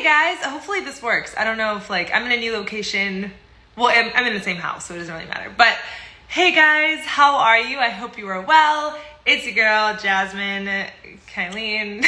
Hey guys, hopefully this works. I don't know if I'm in a new location. Well, I'm in the same house, so it doesn't really matter. But hey guys, how are you? I hope you are well. It's your girl, Jasmine, Kylene.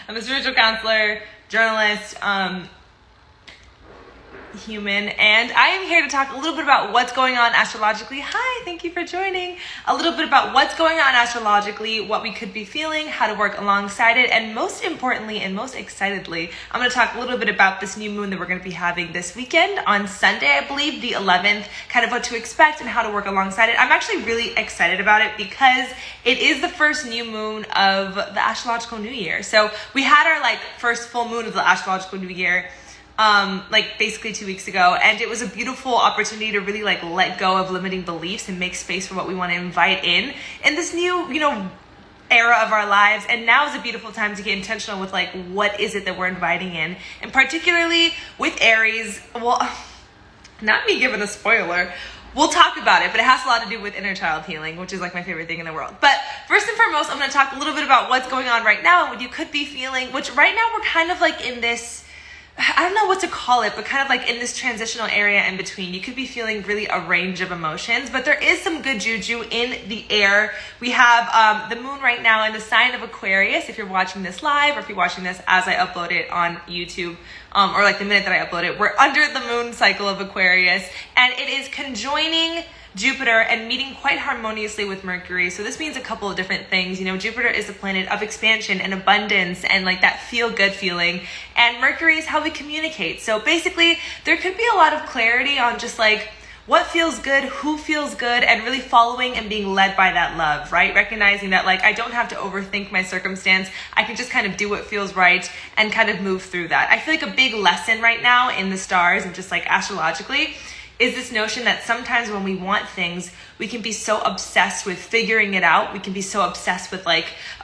I'm a spiritual counselor, journalist, human, and I am here to talk a little bit about what's going on astrologically. Hi, thank you for joining. A little bit about what's going on astrologically, what we could be feeling, how to work alongside it, and most importantly and most excitedly, I'm going to talk a little bit about this new moon that we're going to be having this weekend on Sunday, I believe, the 11th, kind of what to expect and how to work alongside it. I'm actually really excited about it because it is the first new moon of the astrological new year. So we had our first full moon of the astrological new year basically 2 weeks ago, and it was a beautiful opportunity to really let go of limiting beliefs and make space for what we want to invite in this new era of our lives. And now is a beautiful time to get intentional with what is it that we're inviting in, and particularly with Aries. Well, not me giving a spoiler, we'll talk about it, but it has a lot to do with inner child healing, which is my favorite thing in the world. But first and foremost, I'm going to talk a little bit about what's going on right now and what you could be feeling, which right now we're kind of in this, I don't know what to call it, but kind of in this transitional area in between. You could be feeling really a range of emotions, but there is some good juju in the air. We have the moon right now in the sign of Aquarius. If you're watching this live, or if you're watching this as I upload it on YouTube, or the minute that I upload it, we're under the moon cycle of Aquarius, and it is conjoining Jupiter and meeting quite harmoniously with Mercury. So this means a couple of different things. Jupiter is the planet of expansion and abundance and that feel-good feeling. And Mercury is how we communicate. So basically, there could be a lot of clarity on just what feels good, who feels good, and really following and being led by that love, right? Recognizing that I don't have to overthink my circumstance. I can just kind of do what feels right and kind of move through that. I feel a big lesson right now in the stars and just astrologically is this notion that sometimes when we want things, we can be so obsessed with figuring it out. We can be so obsessed with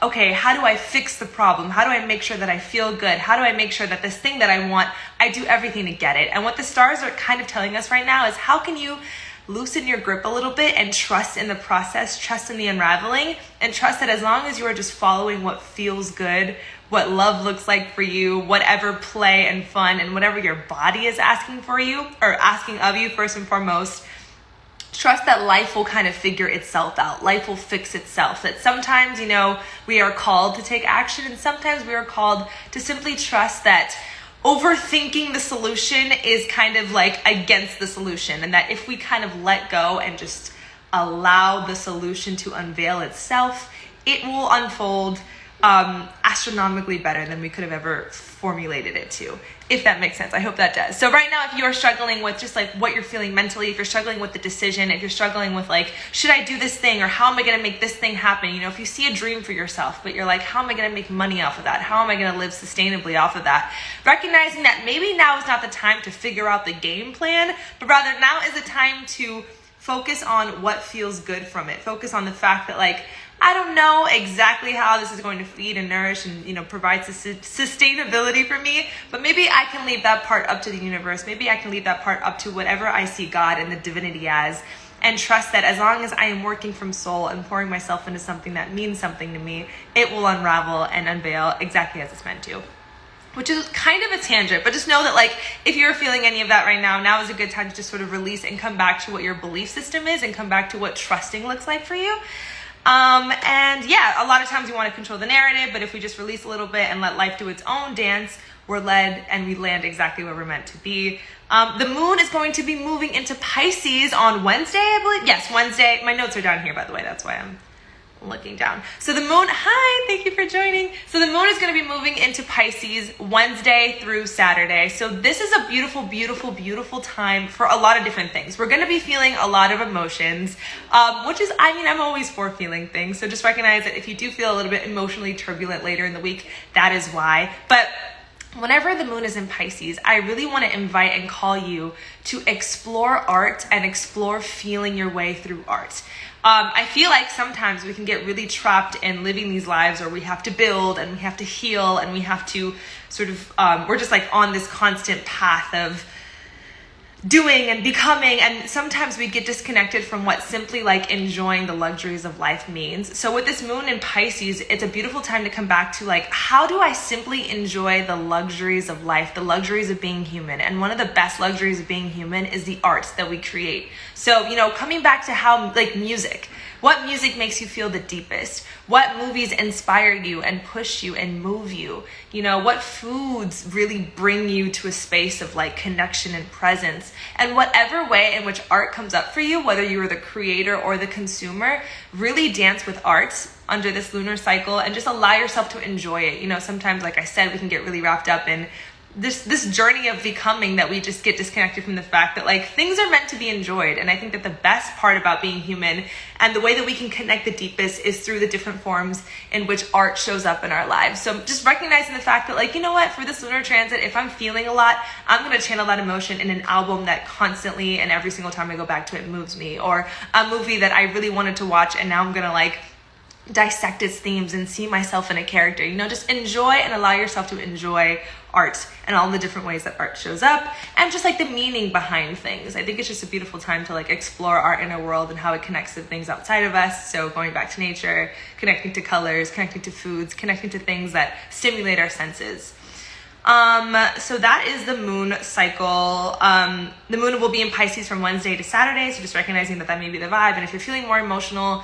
okay, how do I fix the problem? How do I make sure that I feel good? How do I make sure that this thing that I want, I do everything to get it? And what the stars are kind of telling us right now is, how can you loosen your grip a little bit and trust in the process, trust in the unraveling, and trust that as long as you are just following what feels good, what love looks like for you, whatever play and fun and whatever your body is asking for you, or asking of you first and foremost, trust that life will kind of figure itself out. Life will fix itself. That sometimes, we are called to take action, and sometimes we are called to simply trust that overthinking the solution is kind of against the solution, and that if we kind of let go and just allow the solution to unveil itself, it will unfold astronomically better than we could have ever formulated it to, if that makes sense. I hope that does. So right now, if you are struggling with just what you're feeling mentally, if you're struggling with the decision, if you're struggling with should I do this thing, or how am I going to make this thing happen? If you see a dream for yourself, but you're how am I going to make money off of that? How am I going to live sustainably off of that? Recognizing that maybe now is not the time to figure out the game plan, but rather now is the time to focus on what feels good from it. Focus on the fact that I don't know exactly how this is going to feed and nourish and, provide sustainability for me, but maybe I can leave that part up to the universe. Maybe I can leave that part up to whatever I see God and the divinity as, and trust that as long as I am working from soul and pouring myself into something that means something to me, it will unravel and unveil exactly as it's meant to. Which is kind of a tangent, but just know that if you're feeling any of that right now is a good time to just sort of release and come back to what your belief system is, and come back to what trusting looks like for you. And yeah, a lot of times we want to control the narrative, but if we just release a little bit and let life do its own dance, we're led and we land exactly where we're meant to be. The moon is going to be moving into Pisces on Wednesday, I believe. Yes, Wednesday. My notes are down here, by the way. That's why I'm looking down. So the moon, hi, thank you for joining. So the moon is going to be moving into Pisces Wednesday through Saturday. So this is a beautiful, beautiful, beautiful time for a lot of different things. We're going to be feeling a lot of emotions, which is, I'm always for feeling things. So just recognize that if you do feel a little bit emotionally turbulent later in the week, that is why. But whenever the moon is in Pisces, I really want to invite and call you to explore art and explore feeling your way through art. I feel sometimes we can get really trapped in living these lives where we have to build and we have to heal and we have to sort of, we're just on this constant path of doing and becoming, and sometimes we get disconnected from what simply like enjoying the luxuries of life means. So with this moon in Pisces, it's a beautiful time to come back to like, how do I simply enjoy the luxuries of life, the luxuries of being human? And one of the best luxuries of being human is the art that we create. So, you know, coming back to how like music, what music makes you feel the deepest? What movies inspire you and push you and move you? You know, what foods really bring you to a space of like connection and presence? And whatever way in which art comes up for you, whether you are the creator or the consumer, really dance with art under this lunar cycle and just allow yourself to enjoy it. You know, sometimes, like I said, we can get really wrapped up in this journey of becoming that we just get disconnected from the fact that like things are meant to be enjoyed. And I think that the best part about being human and the way that we can connect the deepest is through the different forms in which art shows up in our lives. So just recognizing the fact that like, you know what, for this lunar transit, if I'm feeling a lot, I'm going to channel that emotion in an album that constantly and every single time I go back to it moves me, or a movie that I really wanted to watch and now I'm going to like dissect its themes and see myself in a character. You know, just enjoy and allow yourself to enjoy art and all the different ways that art shows up and just like the meaning behind things. I think it's just a beautiful time to like explore our inner world and how it connects to things outside of us. So going back to nature, connecting to colors, connecting to foods, connecting to things that stimulate our senses. So that is the moon cycle. The moon will be in Pisces from Wednesday to Saturday. So just recognizing that may be the vibe. And if you're feeling more emotional,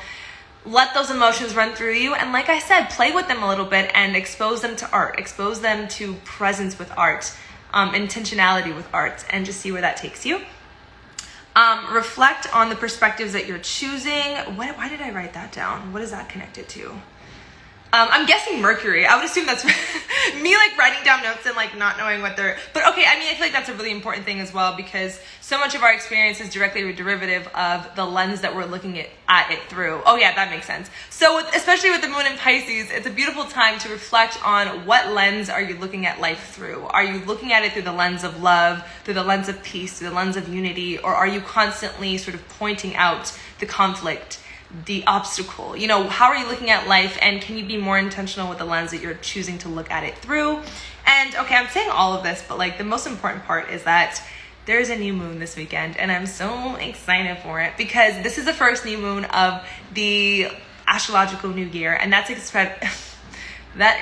let those emotions run through you. And like I said, play with them a little bit and expose them to art, expose them to presence with art, intentionality with art, and just see where that takes you. Reflect on the perspectives that you're choosing. Why did I write that down? What is that connected to? I'm guessing Mercury. I would assume that's me like writing down notes and like not knowing what they're, but okay. I mean, I feel like that's a really important thing as well, because so much of our experience is directly a derivative of the lens that we're looking at it through. Oh yeah, that makes sense. So especially with the moon in Pisces, it's a beautiful time to reflect on what lens are you looking at life through. Are you looking at it through the lens of love, through the lens of peace, through the lens of unity, or are you constantly sort of pointing out the conflict, the obstacle? You know, how are you looking at life, and can you be more intentional with the lens that you're choosing to look at it through? And okay, I'm saying all of this, but like the most important part is that there's a new moon this weekend, and I'm so excited for it because this is the first new moon of the astrological new year, and that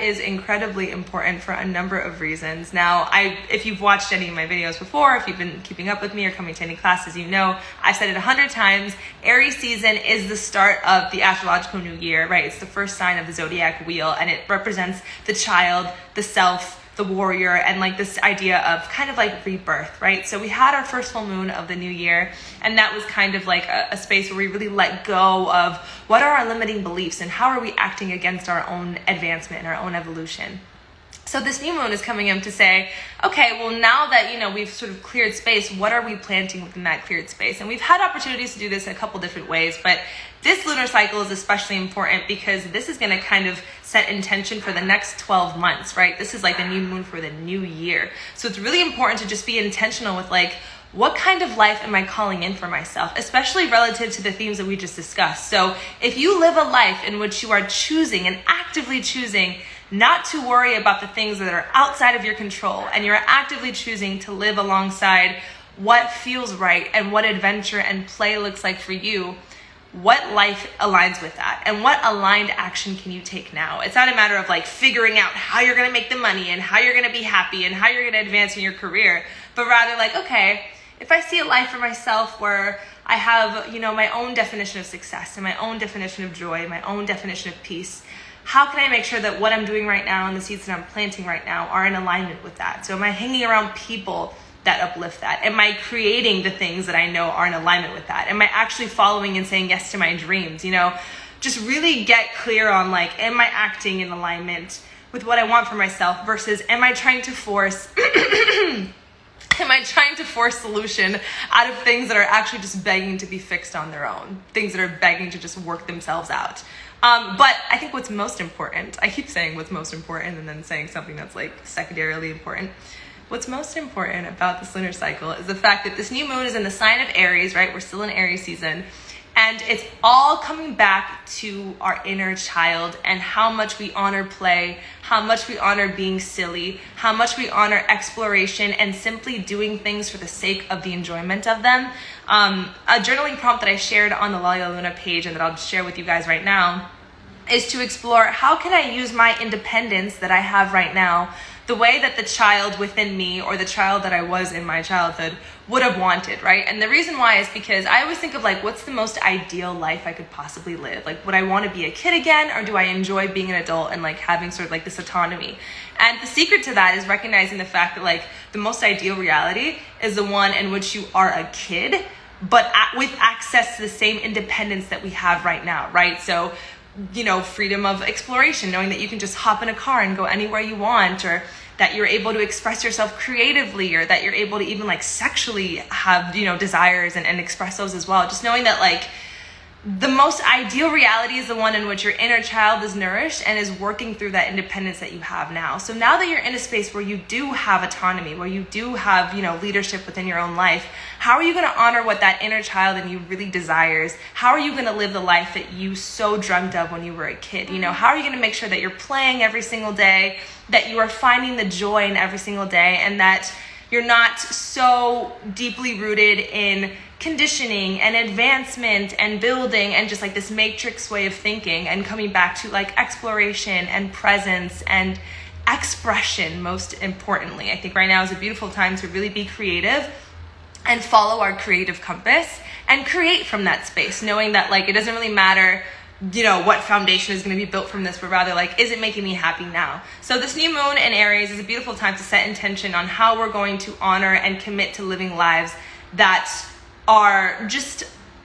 is incredibly important for a number of reasons. Now, if you've watched any of my videos before, if you've been keeping up with me or coming to any classes, you know I've said it 100 times. Aries season is the start of the astrological new year, right? It's the first sign of the zodiac wheel, and it represents the child, the self, the warrior, and like this idea of kind of like rebirth, right? So we had our first full moon of the new year, and that was kind of like a space where we really let go of what are our limiting beliefs and how are we acting against our own advancement and our own evolution. So this new moon is coming in to say, okay, well now that, you know, we've sort of cleared space, what are we planting within that cleared space? And we've had opportunities to do this in a couple different ways, but this lunar cycle is especially important because this is going to kind of set intention for the next 12 months, right? This is like the new moon for the new year. So it's really important to just be intentional with like, what kind of life am I calling in for myself, especially relative to the themes that we just discussed. So if you live a life in which you are choosing and actively choosing not to worry about the things that are outside of your control, and you're actively choosing to live alongside what feels right and what adventure and play looks like for you, what life aligns with that, and what aligned action can you take now? It's not a matter of like figuring out how you're going to make the money and how you're going to be happy and how you're going to advance in your career, but rather like, okay, if I see a life for myself where I have, you know, my own definition of success and my own definition of joy, my own definition of peace, how can I make sure that what I'm doing right now and the seeds that I'm planting right now are in alignment with that? So am I hanging around people that uplift that? Am I creating the things that I know are in alignment with that? Am I actually following and saying yes to my dreams? You know, just really get clear on like, am I acting in alignment with what I want for myself versus am I trying to force solution out of things that are actually just begging to be fixed on their own, things that are begging to just work themselves out. But I think what's most important, I keep saying what's most important and then saying something that's like secondarily important. What's most important about this lunar cycle is the fact that this new moon is in the sign of Aries, right? We're still in Aries season. And it's all coming back to our inner child and how much we honor play, how much we honor being silly, how much we honor exploration and simply doing things for the sake of the enjoyment of them. A journaling prompt that I shared on the Lalia Luna page and that I'll just share with you guys right now is to explore how can I use my independence that I have right now the way that the child within me or the child that I was in my childhood would have wanted, right? And the reason why is because I always think of like, what's the most ideal life I could possibly live? Like, would I want to be a kid again, or do I enjoy being an adult and like having sort of like this autonomy? And the secret to that is recognizing the fact that like the most ideal reality is the one in which you are a kid, but with access to the same independence that we have right now, right? So, you know, freedom of exploration, knowing that you can just hop in a car and go anywhere you want, or that you're able to express yourself creatively, or that you're able to even like sexually have, you know, desires and express those as well. Just knowing that like the most ideal reality is the one in which your inner child is nourished and is working through that independence that you have now. So now that you're in a space where you do have autonomy, where you do have, you know, leadership within your own life, how are you going to honor what that inner child in you really desires? How are you going to live the life that you so dreamt of when you were a kid? You know, how are you going to make sure that you're playing every single day, that you are finding the joy in every single day, and that you're not so deeply rooted in conditioning and advancement and building and just like this matrix way of thinking, and coming back to like exploration and presence and expression. Most importantly, I think right now is a beautiful time to really be creative and follow our creative compass and create from that space, knowing that like it doesn't really matter, you know, what foundation is going to be built from this, but rather like, is it making me happy now? So this new moon in Aries is a beautiful time to set intention on how we're going to honor and commit to living lives that are just,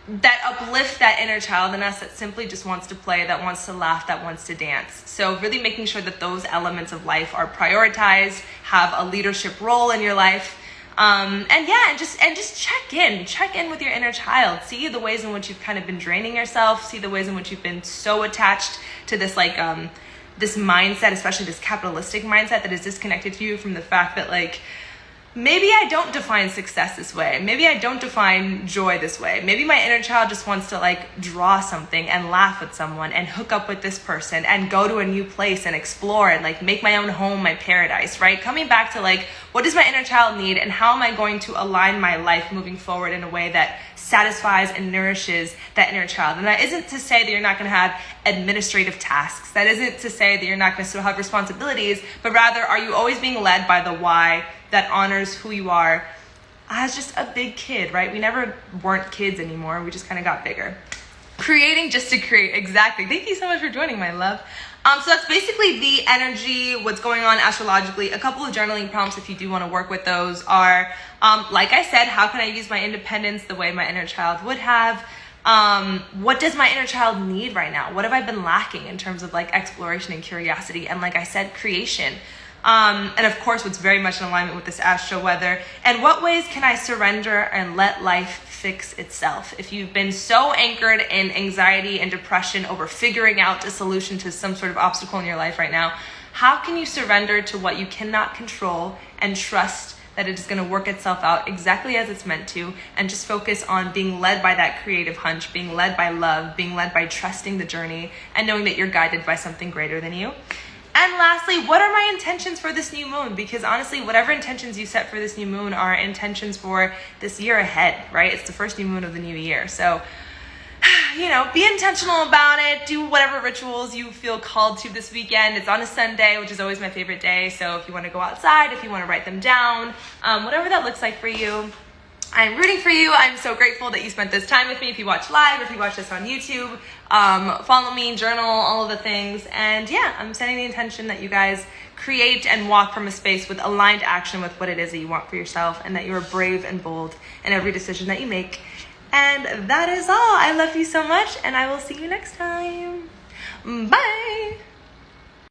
that uplift that inner child in us that simply just wants to play, that wants to laugh, that wants to dance. So really making sure that those elements of life are prioritized, have a leadership role in your life. And just check in with your inner child. See the ways in which you've kind of been draining yourself. See the ways in which you've been so attached to this like this mindset, especially this capitalistic mindset that is disconnected to you from the fact that like, maybe I don't define success this way. Maybe I don't define joy this way. Maybe my inner child just wants to like draw something and laugh with someone and hook up with this person and go to a new place and explore and like make my own home my paradise, right? Coming back to like, what does my inner child need, and how am I going to align my life moving forward in a way that satisfies and nourishes that inner child? And that isn't to say that you're not going to have administrative tasks. That isn't to say that you're not going to still have responsibilities, but rather, are you always being led by the why that honors who you are as just a big kid, right? We never weren't kids anymore. We just kind of got bigger. Creating just to create. Exactly. Thank you so much for joining, my love. So that's basically the energy, what's going on astrologically. A couple of journaling prompts, if you do want to work with those, are, like I said, how can I use my independence the way my inner child would have? What does my inner child need right now? What have I been lacking in terms of like exploration and curiosity? And like I said, creation. And of course, what's very much in alignment with this astro weather. And what ways can I surrender and let life fix itself? If you've been so anchored in anxiety and depression over figuring out a solution to some sort of obstacle in your life right now, how can you surrender to what you cannot control and trust that it is going to work itself out exactly as it's meant to, and just focus on being led by that creative hunch, being led by love, being led by trusting the journey, and knowing that you're guided by something greater than you? And lastly, what are my intentions for this new moon? Because honestly, whatever intentions you set for this new moon are intentions for this year ahead, right? It's the first new moon of the new year. So, you know, be intentional about it. Do whatever rituals you feel called to this weekend. It's on a Sunday, which is always my favorite day. So if you want to go outside, if you want to write them down, whatever that looks like for you, I'm rooting for you. I'm so grateful that you spent this time with me. If you watch live, or if you watch this on YouTube, follow me, journal, all of the things. And yeah, I'm setting the intention that you guys create and walk from a space with aligned action with what it is that you want for yourself, and that you are brave and bold in every decision that you make. And that is all. I love you so much, and I will see you next time. Bye.